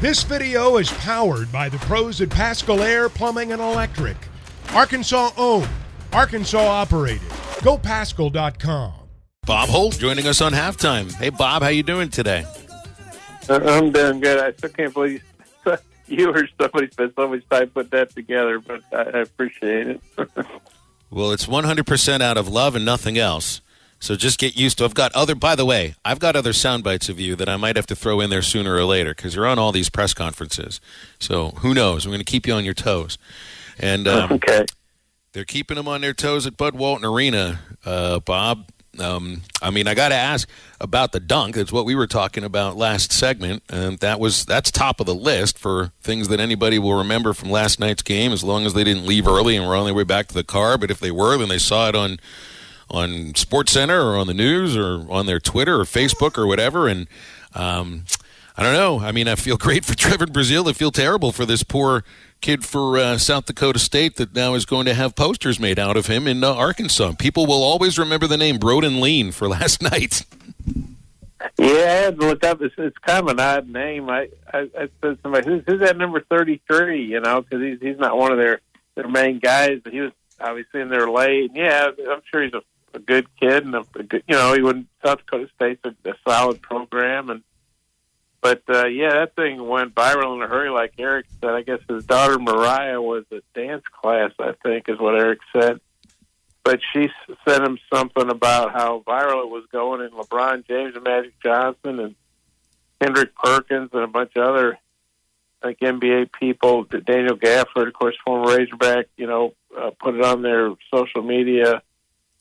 This video is powered by the pros at Pascal Air Plumbing and Electric. Arkansas owned, Arkansas operated. GoPascal.com. Bob Holt joining us on halftime. Hey, Bob, how you doing today? I'm doing good. I still can't believe you or somebody spent so much time putting that together, but I appreciate it. Well, it's 100% out of love and nothing else. So just get used to. I've got other sound bites of you that I might have to throw in there sooner or later because you're on all these press conferences. So who knows? I'm going to keep you on your toes. And okay. They're keeping them on their toes at Bud Walton Arena, Bob. I got to ask about the dunk. It's what we were talking about last segment, and that's top of the list for things that anybody will remember from last night's game, as long as they didn't leave early and were on their way back to the car. But if they were, then they saw it on SportsCenter or on the news or on their Twitter or Facebook or whatever. And I don't know. I feel great for Trevon Brazile. I feel terrible for this poor kid for South Dakota State that now is going to have posters made out of him in Arkansas. People will always remember the name Broden Lean for last night. Yeah, I had to look up. It's kind of an odd name. I said to somebody, who's that number 33, because he's not one of their main guys, but he was obviously in there late. Yeah, I'm sure he's a good kid, and a good, South Dakota State's a solid program, But that thing went viral in a hurry, like Eric said. I guess his daughter Mariah was at dance class, I think, is what Eric said. But she sent him something about how viral it was going, and LeBron James and Magic Johnson and Kendrick Perkins and a bunch of other, NBA people. Daniel Gafford, of course, former Razorback, put it on their social media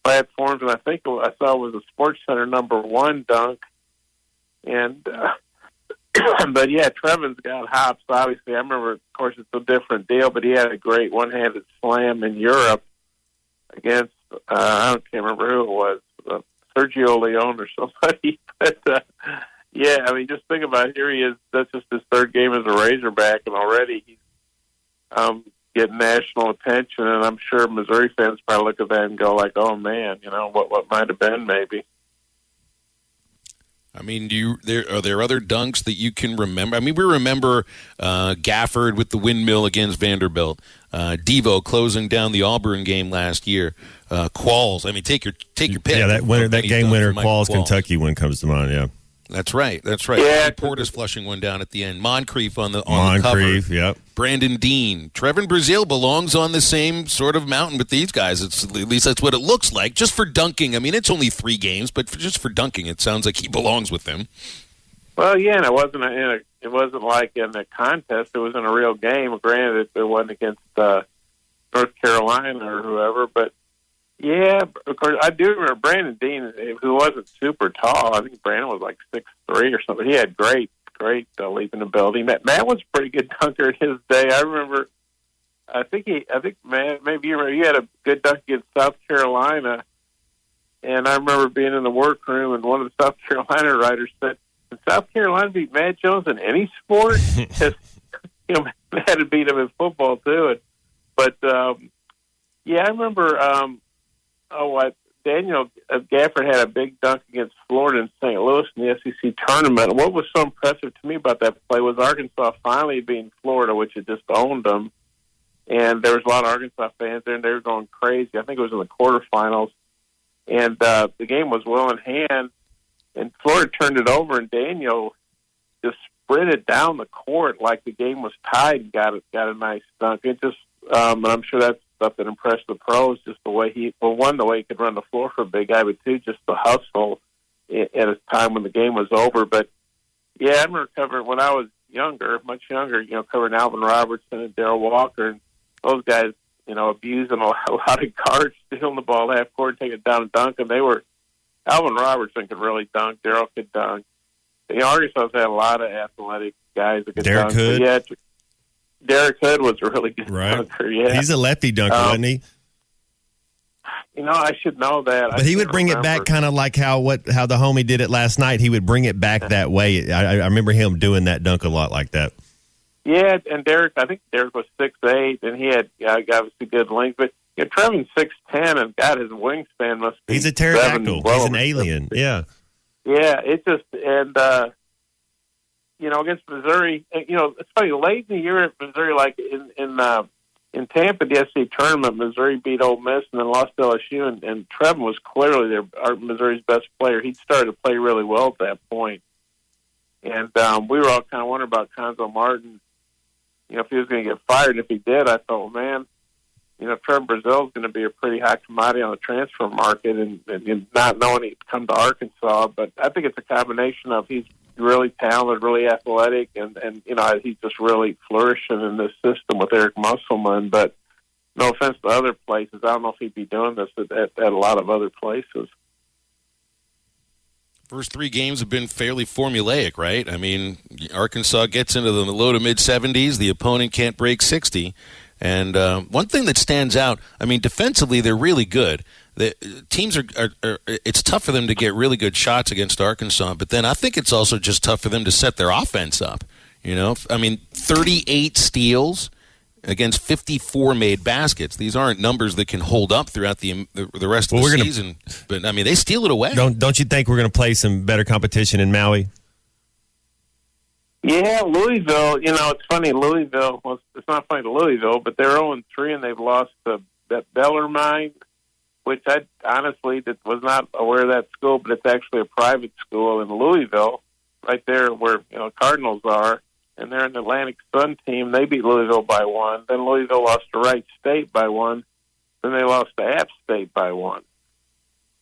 platforms. And I think I saw it was a SportsCenter #1 dunk. And... But, yeah, Trevin's got hops, obviously. I remember, of course, it's a different deal, but he had a great one-handed slam in Europe against, I can't remember who it was, Sergio Leone or somebody. But, just think about it. Here he is. That's just his third game as a Razorback, and already he's getting national attention. And I'm sure Missouri fans probably look at that and go like, oh, man, what might have been maybe. Are there other dunks that you can remember? We remember Gafford with the windmill against Vanderbilt, Devo closing down the Auburn game last year, Qualls. Take your pick. Yeah, that game winner, Qualls, Kentucky one comes to mind. Yeah, that's right. Yeah, Portis flushing one down at the end. Moncrief on the cover. Yep. Brandon Dean. Trevin Brazile belongs on the same sort of mountain with these guys. At least that's what it looks like. Just for dunking. It's only 3 games, but just for dunking, it sounds like he belongs with them. Well, yeah, and it wasn't like in a contest. It was in a real game. Granted, it wasn't against North Carolina or whoever, but yeah, of course, I do remember Brandon Dean, who wasn't super tall. I think Brandon was like 6'3" or something. He had great leaping ability. Matt was a pretty good dunker in his day. I remember. I think Matt, maybe you remember. You had a good dunk against South Carolina, and I remember being in the workroom, and one of the South Carolina writers said, "Can South Carolina beat Matt Jones in any sport?" Because Matt had beat him in football too. But I remember. Daniel Gafford had a big dunk against Florida in St. Louis in the SEC tournament. What was so impressive to me about that play was Arkansas finally beating Florida, which had just owned them. And there was a lot of Arkansas fans there, and they were going crazy. I think it was in the quarterfinals. And the game was well in hand, and Florida turned it over, and Daniel just sprinted down the court like the game was tied and got a nice dunk. It just, and I'm sure that's stuff that impressed the pros, just the way he could run the floor for a big guy, but two, just the hustle at a time when the game was over. But yeah, I remember covering when I was much younger, covering Alvin Robertson and Darrell Walker, and those guys, abusing a lot of guards, stealing the ball half court, taking it down and dunking. Alvin Robertson could really dunk. Darrell could dunk. Arkansas had a lot of athletic guys that could dunk. Hood. Yeah, Derek Hood was a really good dunker. Yeah, he's a lefty dunker, wasn't he? I should know that. But he would bring it back kind of like how the homie did it last night. He would bring it back that way. I remember him doing that dunk a lot like that. Yeah, and I think Derek was 6'8", and he had obviously good length. But Trevin's 6'10", and God, his wingspan must be. He's a pterodactyl. He's an alien. Yeah. Yeah, it just against Missouri, it's funny. Late in the year at Missouri, like in Tampa, the SEC tournament, Missouri beat Ole Miss and then lost to LSU, and Trevin was clearly Missouri's best player. He'd started to play really well at that point. And we were all kind of wondering about Conzo Martin, if he was going to get fired. And if he did, I thought, man, Trevin Brazil is going to be a pretty high commodity on the transfer market, and not knowing he'd come to Arkansas. But I think it's a combination of he's really talented, really athletic, and he's just really flourishing in this system with Eric Musselman. But no offense to other places, I don't know if he'd be doing this at a lot of other places. First 3 games have been fairly formulaic, right? I mean, Arkansas gets into the low to mid-70s. The opponent can't break 60. And one thing that stands out, I mean, defensively, they're really good. The teams are it's tough for them to get really good shots against Arkansas, but then I think it's also just tough for them to set their offense up. I mean, 38 steals against 54 made baskets. These aren't numbers that can hold up throughout the rest of the season. But, I mean, they steal it away. Don't you think we're going to play some better competition in Maui? Yeah, Louisville, it's funny, it's not funny to Louisville, but they're 0-3 and they've lost to Bellarmine, which I honestly was not aware of that school, but it's actually a private school in Louisville, right there where Cardinals are, and they're an Atlantic Sun team. They beat Louisville by 1. Then Louisville lost to Wright State by 1. Then they lost to App State by 1.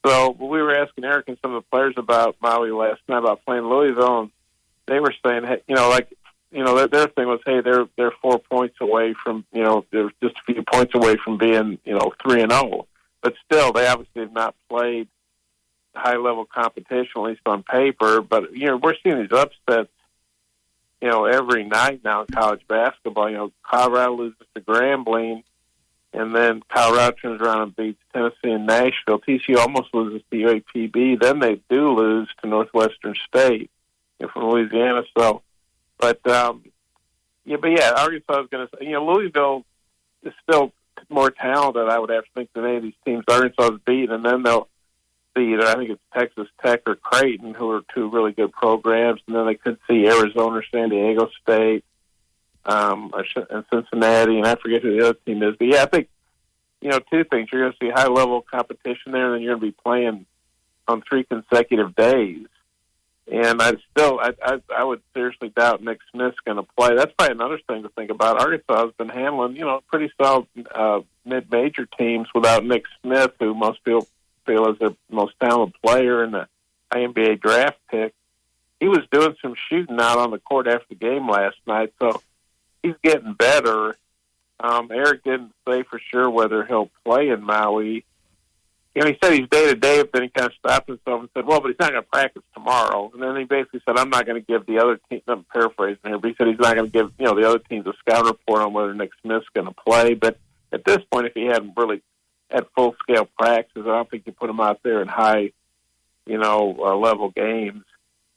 So we were asking Eric and some of the players about Maui last night about playing Louisville, and they were saying, their thing was, hey, they're 4 points away from, they're just a few points away from being, 3-0. But still, they obviously have not played high-level competition, at least on paper. But, we're seeing these upsets, every night now in college basketball. Colorado loses to Grambling, and then Colorado turns around and beats Tennessee and Nashville. TCU almost loses to UAPB. Then they do lose to Northwestern State from Louisiana. So, Arkansas is going to say, Louisville is still more talented, I would have to think, than any of these teams Arkansas has beat, and then they'll see either, I think it's Texas Tech or Creighton, who are 2 really good programs, and then they could see Arizona or San Diego State, and Cincinnati, and I forget who the other team is. But, I think, 2 things. You're going to see high-level competition there, and then you're going to be playing on 3 consecutive days. And I would seriously doubt Nick Smith's going to play. That's probably another thing to think about. Arkansas has been handling, pretty solid mid-major teams without Nick Smith, who most people feel is their most talented player and the NBA draft pick. He was doing some shooting out on the court after the game last night, so he's getting better. Eric didn't say for sure whether he'll play in Maui. He said he's day-to-day, but then he kind of stopped himself and said, well, but he's not going to practice tomorrow. And then he basically said, I'm not going to give the other team, I'm paraphrasing here, but he said he's not going to give, the other teams a scout report on whether Nick Smith's going to play. But at this point, if he hadn't really had full-scale practice, I don't think you put him out there in high, level games.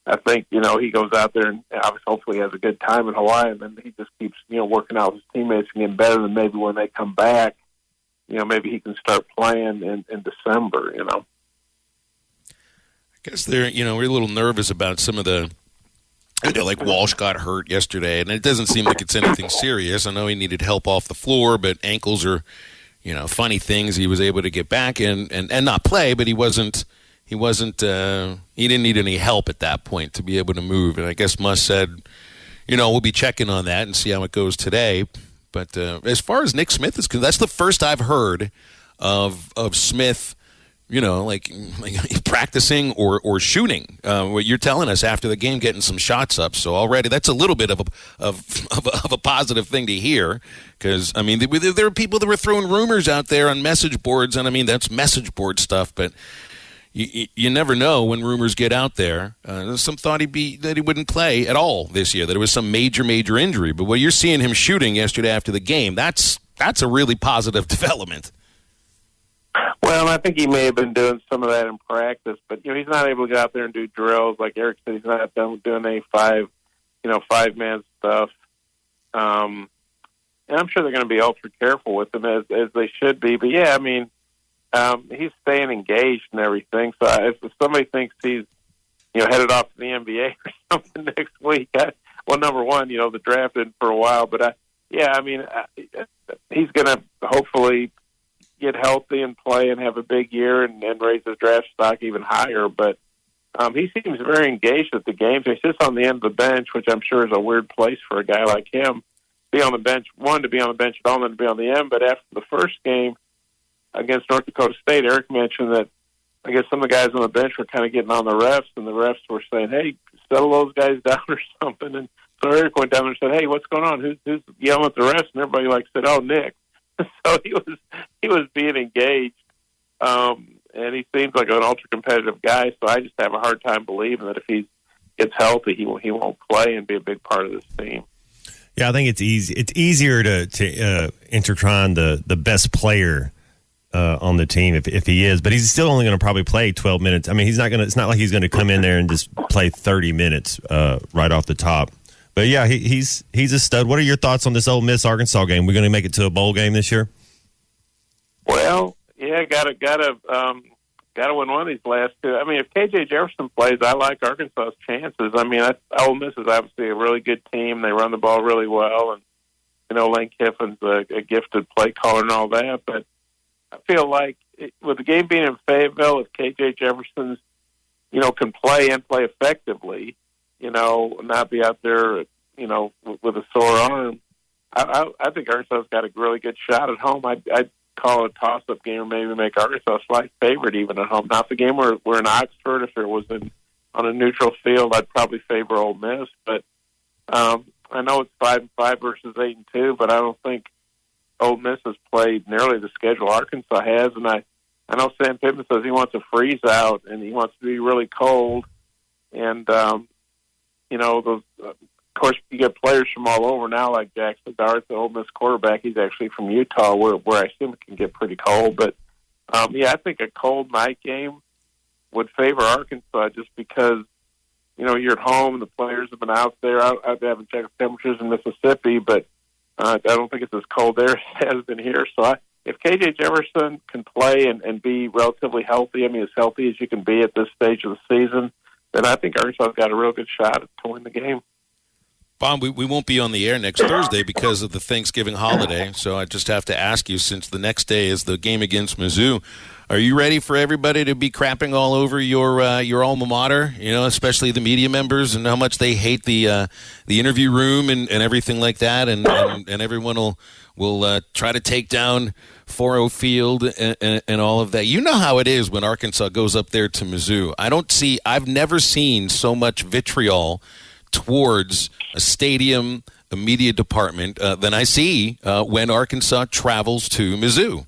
I think, he goes out there and obviously hopefully has a good time in Hawaii, and then he just keeps, working out with his teammates and getting better, than maybe when they come back, maybe he can start playing in December, I guess we're a little nervous about some of the, like Walsh got hurt yesterday, and it doesn't seem like it's anything serious. I know he needed help off the floor, but ankles are, funny things. He was able to get back and not play, but he didn't need any help at that point to be able to move. And I guess Muss said, we'll be checking on that and see how it goes today. But as far as Nick Smith is concerned, that's the first I've heard of Smith, like practicing or shooting. What you're telling us after the game, getting some shots up. So already that's a little bit of a positive thing to hear. Because there are people that were throwing rumors out there on message boards, and that's message board stuff. But you never know when rumors get out there. Some thought that he wouldn't play at all this year, that it was some major injury. But what you're seeing him shooting yesterday after the game, that's a really positive development. Well, I think he may have been doing some of that in practice, but he's not able to get out there and do drills like Eric said. He's not doing any 5-man stuff. And I'm sure they're going to be ultra careful with him as they should be. But he's staying engaged and everything. So if somebody thinks he's, headed off to the NBA or something next week, well, number one, the draft didn't for a while, but he's going to hopefully get healthy and play and have a big year and raise his draft stock even higher. But he seems very engaged at the games. He sits on the end of the bench, which I'm sure is a weird place for a guy like him. Be on the bench, one, to be on the bench at all, and then to be on the end. But after the first game against North Dakota State, Eric mentioned that I guess some of the guys on the bench were kind of getting on the refs, and the refs were saying, "Hey, settle those guys down" or something. And so Eric went down there and said, "Hey, what's going on? Who's yelling at the refs?" And everybody said, "Oh, Nick." So he was being engaged, and he seems like an ultra competitive guy. So I just have a hard time believing that if he gets healthy, he won't play and be a big part of this team. Yeah, I think it's easy. It's easier to intertwine the best player on the team if he is, but he's still only going to probably play 12 minutes. I mean, he's not going to. It's not like he's going to come in there and just play 30 minutes right off the top. But yeah, he's a stud. What are your thoughts on this Ole Miss Arkansas game? We're going to make it to a bowl game this year. Well, yeah, gotta win one of these last two. I mean, if KJ Jefferson plays, I like Arkansas's chances. I mean, Ole Miss is obviously a really good team. They run the ball really well, and Lane Kiffin's a gifted play caller and all that. But I feel like with the game being in Fayetteville, if KJ Jefferson's can play and play effectively, not be out there, with a sore arm, I think Arkansas's got a really good shot at home. I'd call it a toss-up game or maybe make Arkansas a slight favorite even at home. Not the game we're in Oxford. If it was on a neutral field, I'd probably favor Ole Miss. But I know it's 5-5 versus 8-2, but I don't think Ole Miss has played nearly the schedule Arkansas has. And I know Sam Pittman says he wants to freeze out and he wants to be really cold. And, those, of course, you get players from all over now, like Jackson Dart, the Ole Miss quarterback. He's actually from Utah, where I assume it can get pretty cold. But, I think a cold night game would favor Arkansas just because, you're at home and the players have been out there. I haven't checked the temperatures in Mississippi, but I don't think it's as cold there as it has been here. So if KJ Jefferson can play and be relatively healthy, I mean, as healthy as you can be at this stage of the season, then I think Arkansas's got a real good shot at winning the game. Bob, we won't be on the air next Thursday because of the Thanksgiving holiday, so I just have to ask you, since the next day is the game against Mizzou, are you ready for everybody to be crapping all over your alma mater, especially the media members, and how much they hate the interview room and everything like that, and everyone will try to take down 4-0 Field and all of that. You know how it is when Arkansas goes up there to Mizzou. I've never seen so much vitriol towards a stadium, a media department, than I see when Arkansas travels to Mizzou.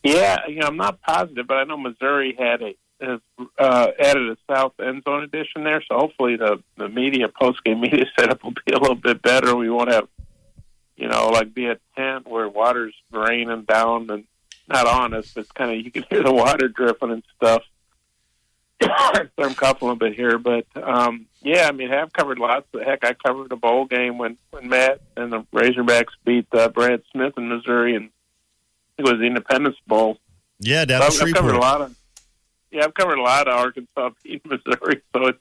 Yeah, I'm not positive, but I know Missouri has added a South End Zone edition there, so hopefully the media, post-game media setup will be a little bit better. We won't have, be a tent where water's raining down and not on us. It's kind of, you can hear the water dripping and stuff. So I'm coughing a little bit here, but I've covered lots. Heck, I covered a bowl game when Matt and the Razorbacks beat Brad Smith in Missouri, and it was the Independence Bowl. Yeah, down so I've covered a lot of Arkansas beating Missouri, so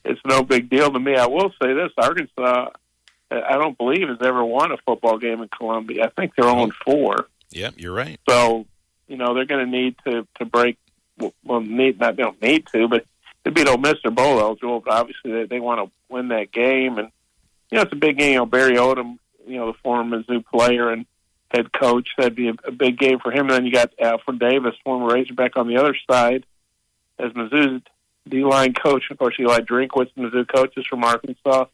it's no big deal to me. I will say this: Arkansas, I don't believe has ever won a football game in Columbia. I think they're 0-4. Yeah, you're right. So they're going to need to break. Well, they don't need to, but to beat Ole Miss, they're bowl eligible. But obviously, they want to win that game, and it's a big game. Barry Odom, the former Mizzou player and head coach, that'd be a big game for him. And then you got Alfred Davis, former Razorback, on the other side as Mizzou's D-line coach. Of course, Eli Drinkwitz, Mizzou coaches from Arkansas,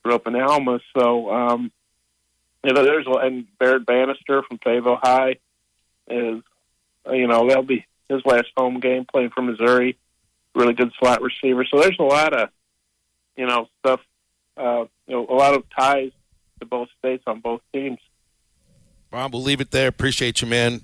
grew up in Alma. So, there's and Barrett Bannister from Fayetteville High is, that'll be his last home game playing for Missouri. Really good slot receiver. So there's a lot of, stuff, a lot of ties to both states on both teams. Bob, we'll leave it there. Appreciate you, man.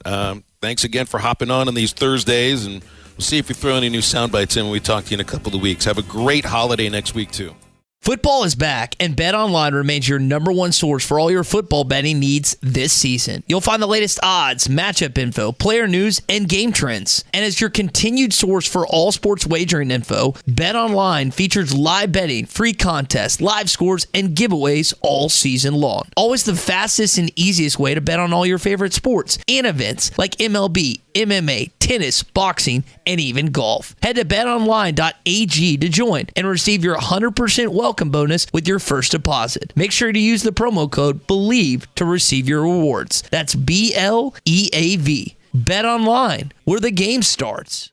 Thanks again for hopping on these Thursdays, and we'll see if we throw any new sound bites in when we talk to you in a couple of weeks. Have a great holiday next week, too. Football is back, and BetOnline remains your number one source for all your football betting needs this season. You'll find the latest odds, matchup info, player news, and game trends. And as your continued source for all sports wagering info, BetOnline features live betting, free contests, live scores, and giveaways all season long. Always the fastest and easiest way to bet on all your favorite sports and events like MLB, MMA, tennis, boxing, and even golf. Head to betonline.ag to join and receive your 100% welcome bonus with your first deposit. Make sure to use the promo code BELIEVE to receive your rewards. That's BLEAV. Bet online, where the game starts.